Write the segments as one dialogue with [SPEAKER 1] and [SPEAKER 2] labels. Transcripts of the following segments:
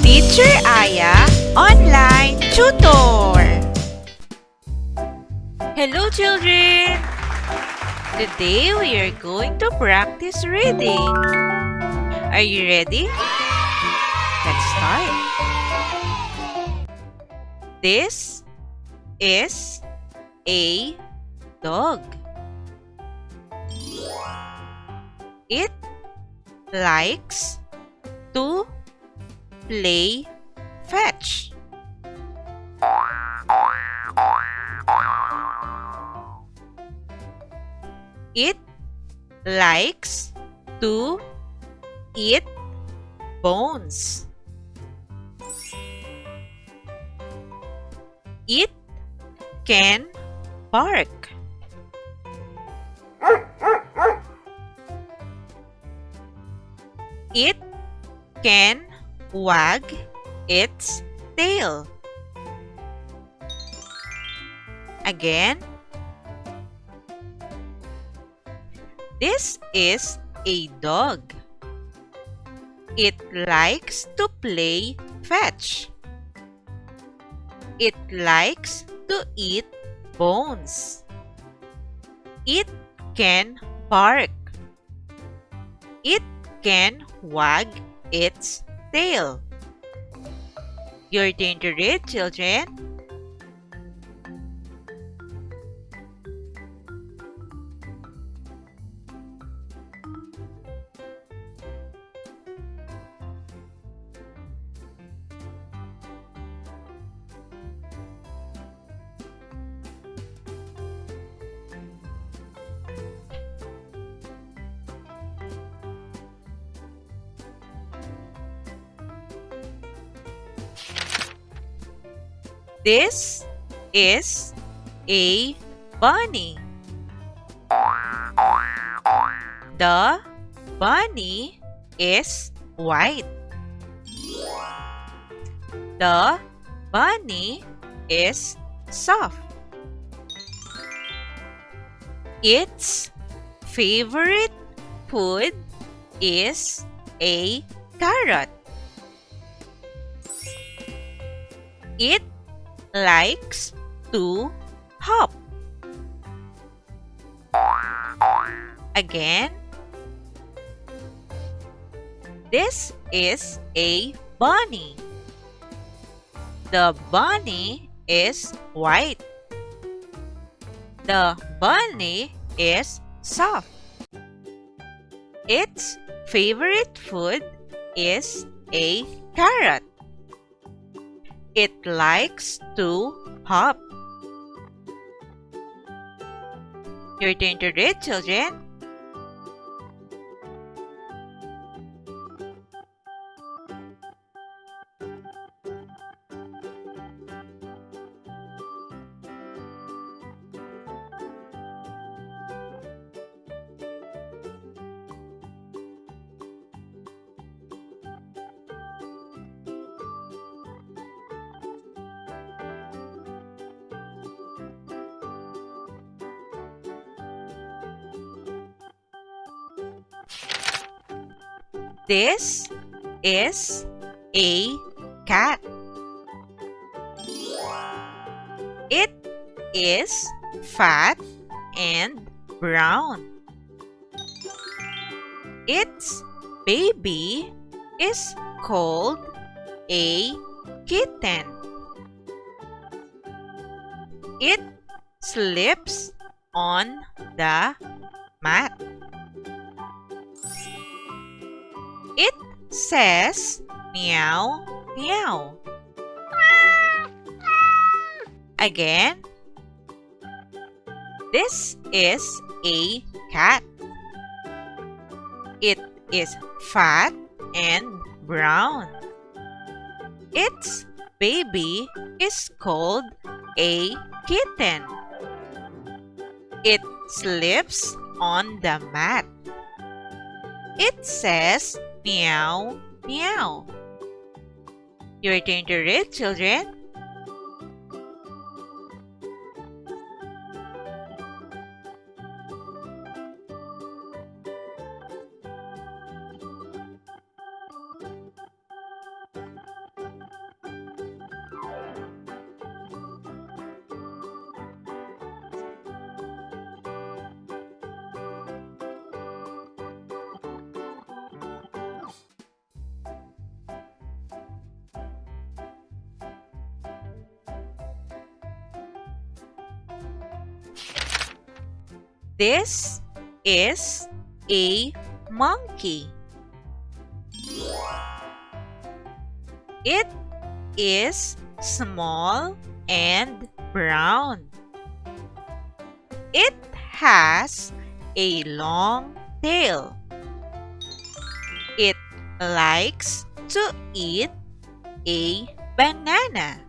[SPEAKER 1] Teacher Aya Online Tutor. Hello children! Today we are going to practice reading. Are you ready? Let's start. This is a dog. It likes to play fetch. It likes to eat bones. It can bark. It can wag its tail. Again. This is a dog. It likes to play fetch. It likes to eat bones. It can bark. It can wag its tail. Your turn to read, children. This is a bunny. The bunny is white. The bunny is soft. Its favorite food is a carrot. It likes to hop. Again. This is a bunny. The bunny is white. The bunny is soft. Its favorite food is a carrot. It likes to hop. Your turn to read, children. This is a cat. It is fat and brown. Its baby is called a kitten. It sleeps on the mat. It says meow, meow. Again. This is a cat. It is fat and brown. Its baby is called a kitten. It sleeps on the mat. It says meow, meow. Your turn to read, children. This is a monkey. It is small and brown. It has a long tail. It likes to eat a banana.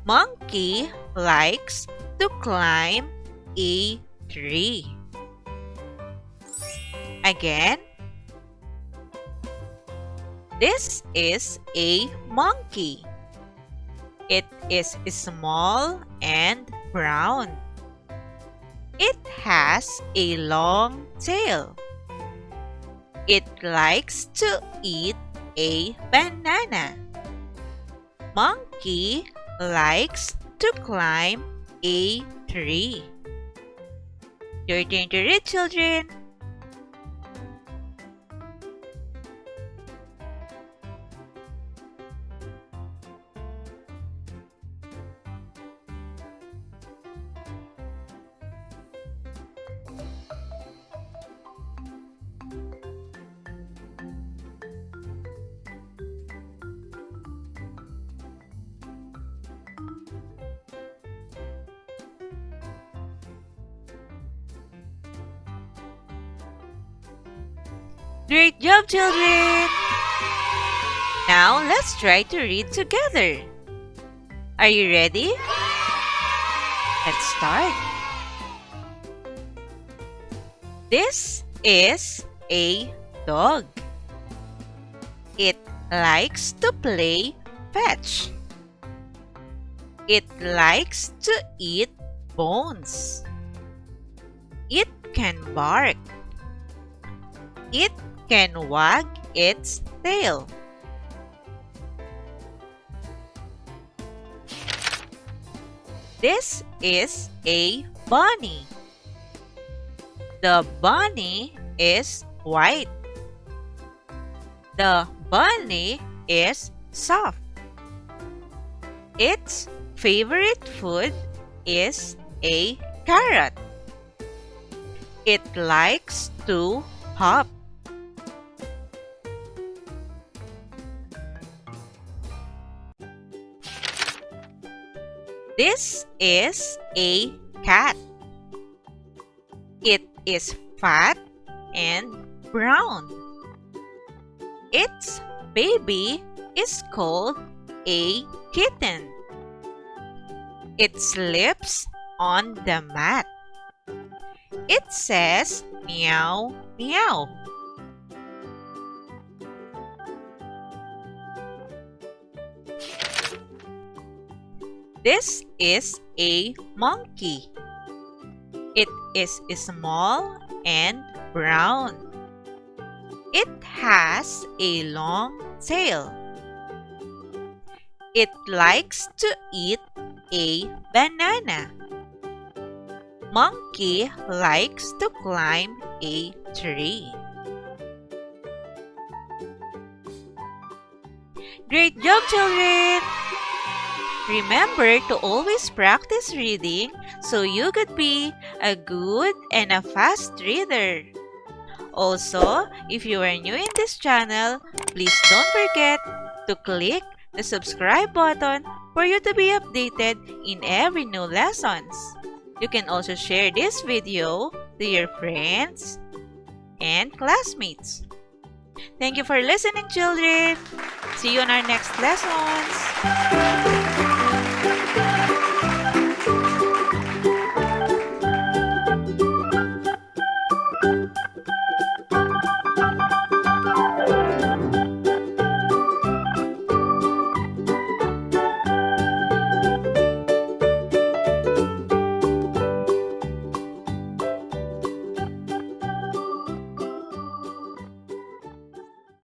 [SPEAKER 1] Monkey likes to climb a tree. Again, this is a monkey. It is small and brown. It has a long tail. It likes to eat a banana. Monkey likes to climb a tree. Your turn to read, children. Great job, children! Now, let's try to read together. Are you ready? Let's start. This is a dog. It likes to play fetch. It likes to eat bones. It can bark. It can wag its tail. This is a bunny. The bunny is white. The bunny is soft. Its favorite food is a carrot. It likes to hop. This is a cat. It is fat and brown. Its baby is called a kitten. It sleeps on the mat. It says meow, meow. This is a monkey. It is small and brown. It has a long tail. It likes to eat a banana. Monkey likes to climb a tree. Great job, children! Remember to always practice reading so you could be a good and a fast reader. Also, if you are new in this channel, please don't forget to click the subscribe button for you to be updated in every new lessons. You can also share this video to your friends and classmates. Thank you for listening, children. See you in our next lessons.